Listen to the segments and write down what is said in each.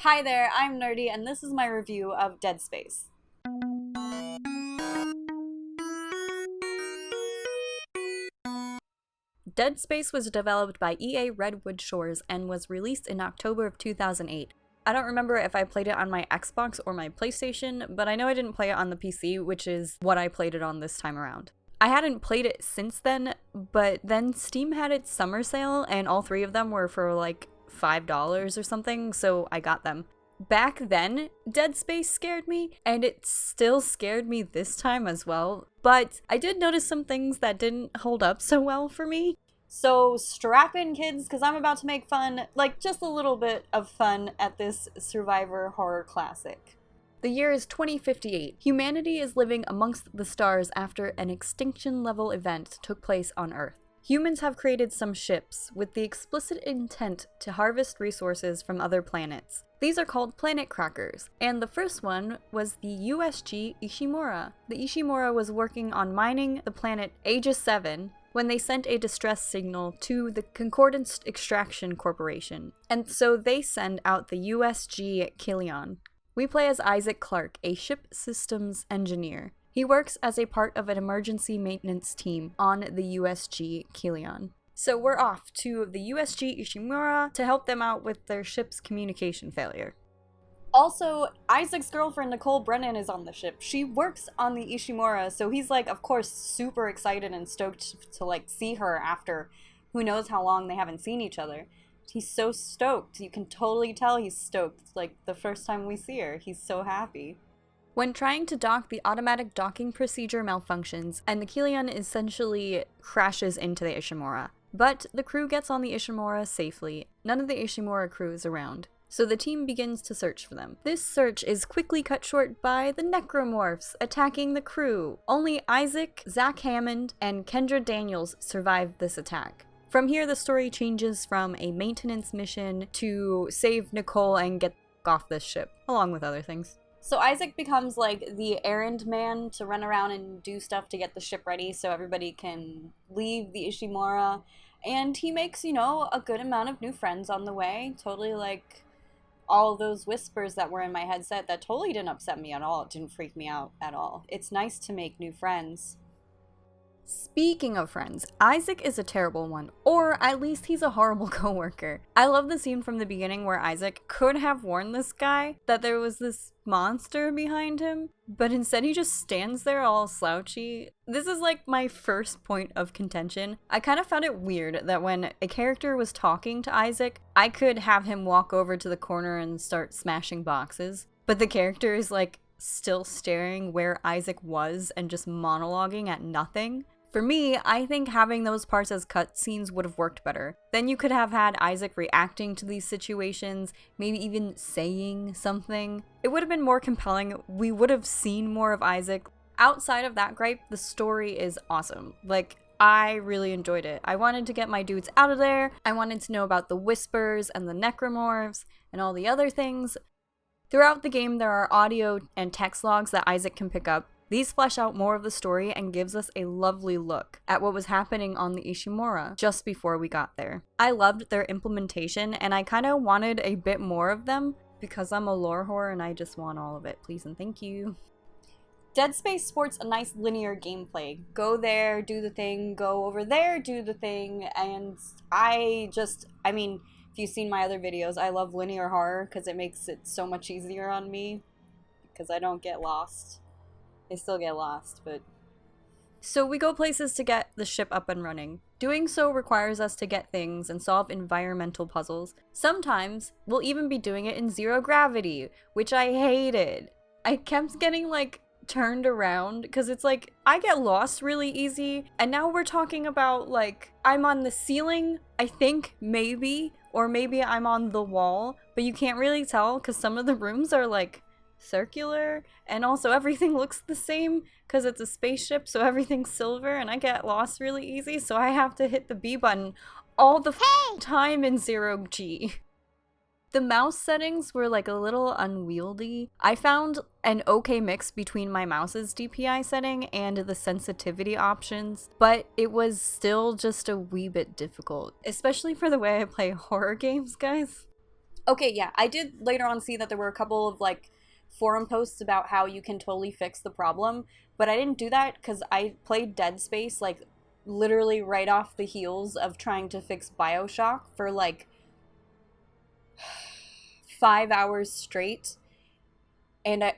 Hi there, I'm Nrrdeh, and this is my review of Dead Space. Dead Space was developed by EA Redwood Shores and was released in October of 2008. I don't remember if I played it on my Xbox or my PlayStation, but I know I didn't play it on the PC, which is what I played it on this time around. I hadn't played it since then, but then Steam had its summer sale, and all three of them were for like $5 or something, so I got them. Back then, Dead Space scared me, and it still scared me this time as well, but I did notice some things that didn't hold up so well for me. So strap in, kids, because I'm about to make fun, like just a little bit of fun at this survivor horror classic. The year is 2058. Humanity is living amongst the stars after an extinction-level event took place on Earth. Humans have created some ships with the explicit intent to harvest resources from other planets. These are called planet crackers, and the first one was the USG Ishimura. The Ishimura was working on mining the planet Aegis 7 when they sent a distress signal to the Concordance Extraction Corporation, and so they send out the USG Kilion. We play as Isaac Clarke, a ship systems engineer. He works as a part of an emergency maintenance team on the USG Kilion. So we're off to the USG Ishimura to help them out with their ship's communication failure. Also, Isaac's girlfriend Nicole Brennan is on the ship. She works on the Ishimura, so he's like, of course, super excited and stoked to like see her after who knows how long they haven't seen each other. He's so stoked. You can totally tell he's stoked. Like the first time we see her, he's so happy. When trying to dock, the automatic docking procedure malfunctions, and the Kilion essentially crashes into the Ishimura. But the crew gets on the Ishimura safely. None of the Ishimura crew is around, so the team begins to search for them. This search is quickly cut short by the Necromorphs attacking the crew. Only Isaac, Zach Hammond, and Kendra Daniels survive this attack. From here, the story changes from a maintenance mission to save Nicole and get off this ship, along with other things. So Isaac becomes like the errand man to run around and do stuff to get the ship ready so everybody can leave the Ishimura. And he makes, a good amount of new friends on the way. Totally like all those whispers that were in my headset that totally didn't upset me at all. It didn't freak me out at all. It's nice to make new friends. Speaking of friends, Isaac is a terrible one, or at least he's a horrible coworker. I love the scene from the beginning where Isaac could have warned this guy that there was this monster behind him, but instead he just stands there all slouchy. This is like my first point of contention. I kind of found it weird that when a character was talking to Isaac, I could have him walk over to the corner and start smashing boxes, but the character is like still staring where Isaac was and just monologuing at nothing. For me, I think having those parts as cutscenes would have worked better. Then you could have had Isaac reacting to these situations, maybe even saying something. It would have been more compelling. We would have seen more of Isaac. Outside of that gripe, the story is awesome. Like, I really enjoyed it. I wanted to get my dudes out of there. I wanted to know about the Whispers and the Necromorphs and all the other things. Throughout the game, there are audio and text logs that Isaac can pick up. These flesh out more of the story and gives us a lovely look at what was happening on the Ishimura just before we got there. I loved their implementation, and I kind of wanted a bit more of them because I'm a lore whore and I just want all of it, please and thank you. Dead Space sports a nice linear gameplay. Go there, do the thing, go over there, do the thing, and if you've seen my other videos, I love linear horror because it makes it so much easier on me because I don't get lost. I still get lost, but... So we go places to get the ship up and running. Doing so requires us to get things and solve environmental puzzles. Sometimes we'll even be doing it in zero gravity, which I hated. I kept getting turned around because it's like I get lost really easy, and now we're talking about I'm on the ceiling, I think, maybe, or maybe I'm on the wall, but you can't really tell because some of the rooms are circular, and also everything looks the same because it's a spaceship, so everything's silver, and I get lost really easy, so I have to hit the B button all the time in 0G. The mouse settings were a little unwieldy. I found an okay mix between my mouse's DPI setting and the sensitivity options, but it was still just a wee bit difficult, especially for the way I play horror games, guys. Okay, yeah, I did later on see that there were a couple of like forum posts about how you can totally fix the problem, but I didn't do that because I played Dead Space like literally right off the heels of trying to fix BioShock for like 5 hours straight, and I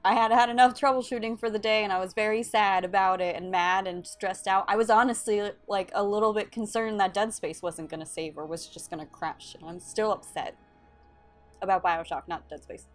had had enough troubleshooting for the day, and I was very sad about it and mad and stressed out. I was honestly like a little bit concerned that Dead Space wasn't gonna save or was just gonna crash, and I'm still upset about BioShock, not Dead Space.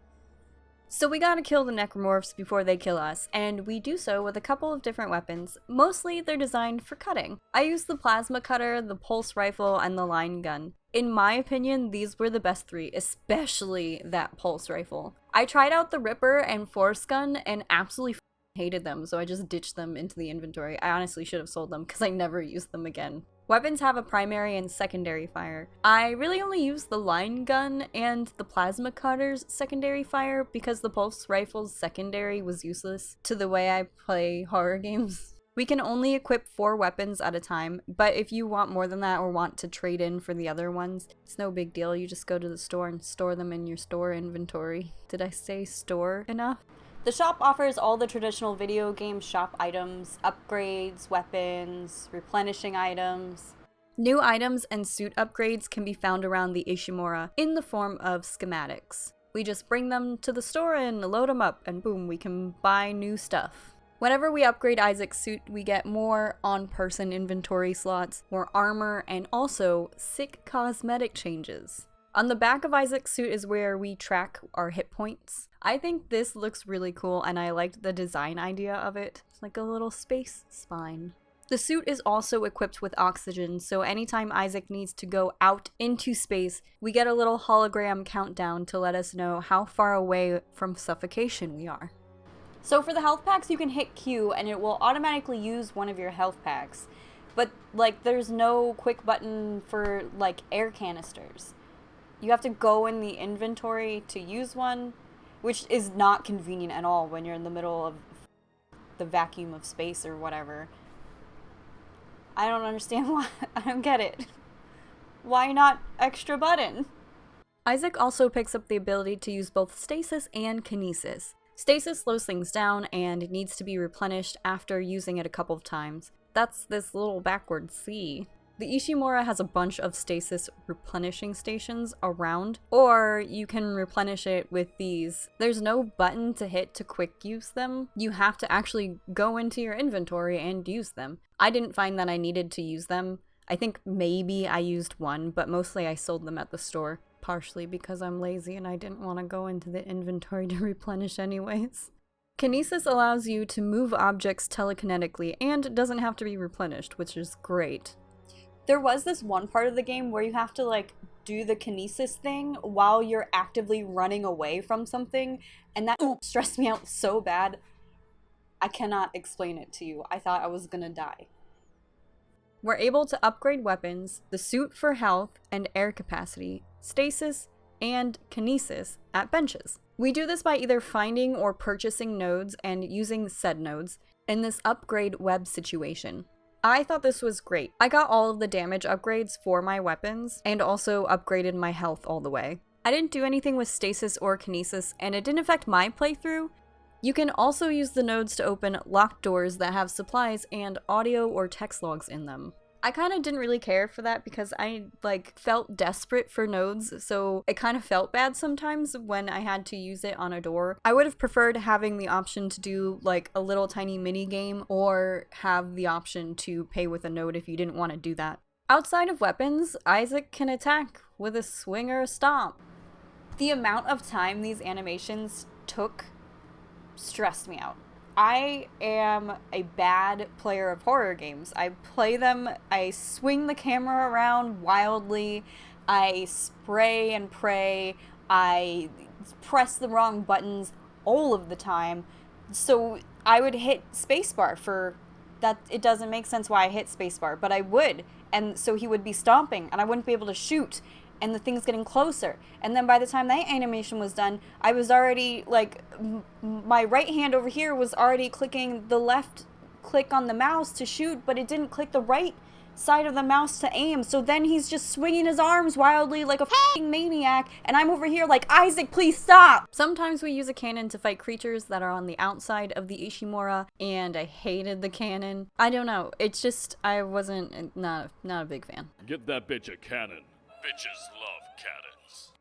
So we gotta kill the Necromorphs before they kill us, and we do so with a couple of different weapons. Mostly they're designed for cutting. I used the plasma cutter, the pulse rifle, and the line gun. In my opinion, these were the best three, especially that pulse rifle. I tried out the Ripper and Force gun and absolutely hated them, so I just ditched them into the inventory. I honestly should have sold them because I never used them again. Weapons have a primary and secondary fire. I really only use the line gun and the plasma cutter's secondary fire because the pulse rifle's secondary was useless to the way I play horror games. We can only equip 4 weapons at a time, but if you want more than that or want to trade in for the other ones, it's no big deal. You just go to the store and store them in your store inventory. Did I say store enough? The shop offers all the traditional video game shop items, upgrades, weapons, replenishing items. New items and suit upgrades can be found around the Ishimura in the form of schematics. We just bring them to the store and load them up, and boom, we can buy new stuff. Whenever we upgrade Isaac's suit, we get more on-person inventory slots, more armor, and also sick cosmetic changes. On the back of Isaac's suit is where we track our hit points. I think this looks really cool, and I liked the design idea of it. It's like a little space spine. The suit is also equipped with oxygen, so anytime Isaac needs to go out into space, we get a little hologram countdown to let us know how far away from suffocation we are. So for the health packs, you can hit Q and it will automatically use one of your health packs. But like there's no quick button for like air canisters. You have to go in the inventory to use one, which is not convenient at all when you're in the middle of the vacuum of space or whatever. I don't understand why. I don't get it. Why not extra button? Isaac also picks up the ability to use both stasis and kinesis. Stasis slows things down and needs to be replenished after using it a couple of times. That's this little backward C. The Ishimura has a bunch of stasis replenishing stations around, or you can replenish it with these. There's no button to hit to quick use them. You have to actually go into your inventory and use them. I didn't find that I needed to use them. I think maybe I used one, but mostly I sold them at the store. Partially because I'm lazy and I didn't want to go into the inventory to replenish anyways. Kinesis allows you to move objects telekinetically and doesn't have to be replenished, which is great. There was this one part of the game where you have to like do the kinesis thing while you're actively running away from something, and that stressed me out so bad. I cannot explain it to you. I thought I was gonna die. We're able to upgrade weapons, the suit for health and air capacity, stasis, and kinesis at benches. We do this by either finding or purchasing nodes and using said nodes in this upgrade web situation. I thought this was great. I got all of the damage upgrades for my weapons and also upgraded my health all the way. I didn't do anything with stasis or kinesis, and it didn't affect my playthrough. You can also use the nodes to open locked doors that have supplies and audio or text logs in them. I kind of didn't really care for that because I felt desperate for nodes, so it kind of felt bad sometimes when I had to use it on a door. I would have preferred having the option to do like a little tiny mini game or have the option to pay with a node if you didn't want to do that. Outside of weapons, Isaac can attack with a swing or a stomp. The amount of time these animations took stressed me out. I am a bad player of horror games. I play them, I swing the camera around wildly, I spray and pray, I press the wrong buttons all of the time. So I would hit spacebar for that. It doesn't make sense why I hit spacebar, but I would. And so he would be stomping and I wouldn't be able to shoot. And the thing's getting closer. And then by the time that animation was done, I was already, my right hand over here was already clicking the left click on the mouse to shoot, but it didn't click the right side of the mouse to aim, so then he's just swinging his arms wildly like a f***ing maniac, and I'm over here like, Isaac, please stop! Sometimes we use a cannon to fight creatures that are on the outside of the Ishimura, and I hated the cannon. I don't know, it's just, I wasn't, not a big fan. Give that bitch a cannon. Bitches love cannons.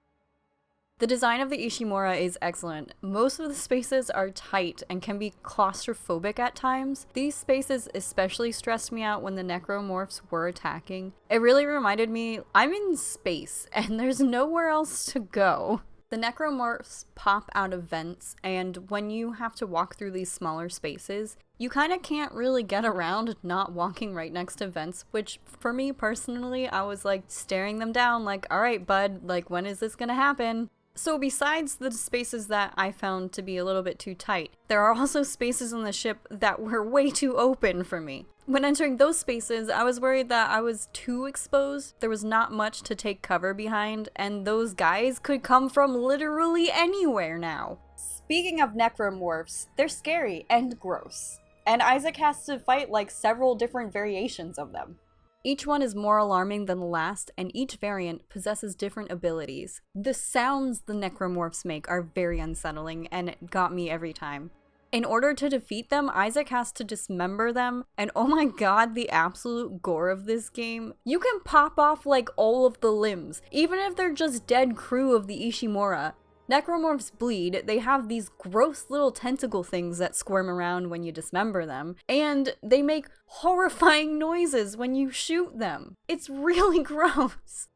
The design of the Ishimura is excellent. Most of the spaces are tight and can be claustrophobic at times. These spaces especially stressed me out when the Necromorphs were attacking. It really reminded me, I'm in space and there's nowhere else to go. The Necromorphs pop out of vents, and when you have to walk through these smaller spaces, you kind of can't really get around not walking right next to vents, which for me personally, I was like staring them down like, alright bud, like when is this gonna happen? So besides the spaces that I found to be a little bit too tight, there are also spaces on the ship that were way too open for me. When entering those spaces, I was worried that I was too exposed, there was not much to take cover behind, and those guys could come from literally anywhere now. Speaking of Necromorphs, they're scary and gross, and Isaac has to fight like several different variations of them. Each one is more alarming than the last, and each variant possesses different abilities. The sounds the Necromorphs make are very unsettling, and it got me every time. In order to defeat them, Isaac has to dismember them, and oh my god, the absolute gore of this game. You can pop off like all of the limbs, even if they're just dead crew of the Ishimura. Necromorphs bleed, they have these gross little tentacle things that squirm around when you dismember them, and they make horrifying noises when you shoot them. It's really gross.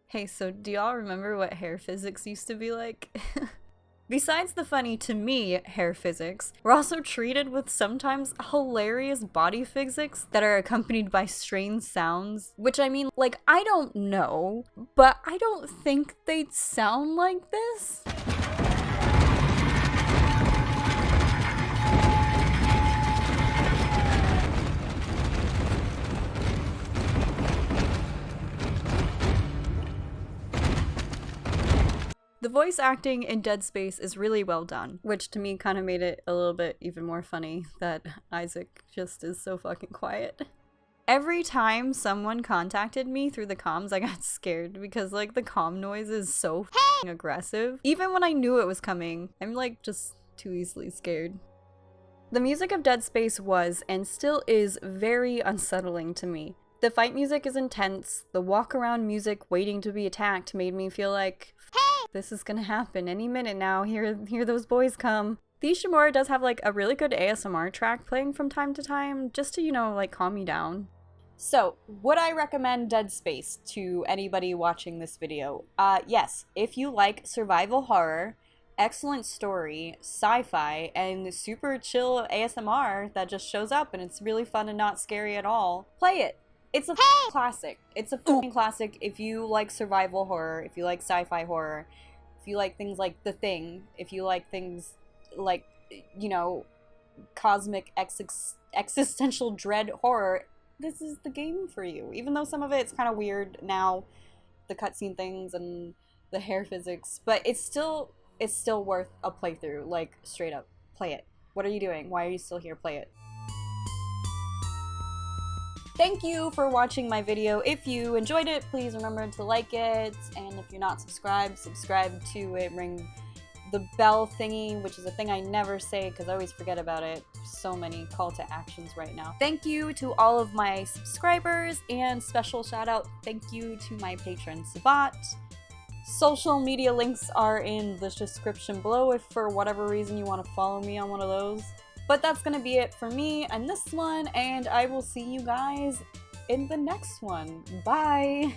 Hey, so do y'all remember what hair physics used to be like? Besides the funny, to me, hair physics, we're also treated with sometimes hilarious body physics that are accompanied by strange sounds. Which I mean, like, I don't know, but I don't think they'd sound like this. The voice acting in Dead Space is really well done, which to me kind of made it a little bit even more funny that Isaac just is so fucking quiet. Every time someone contacted me through the comms, I got scared because like the comm noise is so fucking aggressive. Even when I knew it was coming, I'm like just too easily scared. The music of Dead Space was, and still is, very unsettling to me. The fight music is intense, the walk around music waiting to be attacked made me feel like, this is gonna happen any minute now, here those boys come. The Ishimura does have like a really good ASMR track playing from time to time, just to, you know, like calm me down. So, would I recommend Dead Space to anybody watching this video? Yes, if you like survival horror, excellent story, sci-fi, and super chill ASMR that just shows up and it's really fun and not scary at all, play it. It's a classic. It's a fucking classic if you like survival horror, if you like sci-fi horror, if you like things like The Thing, if you like things like, you know, cosmic existential dread horror, this is the game for you. Even though some of it's kind of weird now, the cutscene things and the hair physics, but it's still worth a playthrough, like straight up. Play it. What are you doing? Why are you still here? Play it. Thank you for watching my video. If you enjoyed it, please remember to like it, and if you're not subscribed, subscribe to it, ring the bell thingy, which is a thing I never say because I always forget about it. So many call to actions right now. Thank you to all of my subscribers, and special shout out thank you to my patron Sabat. Social media links are in the description below if for whatever reason you want to follow me on one of those. But that's gonna be it for me and this one, and I will see you guys in the next one. Bye!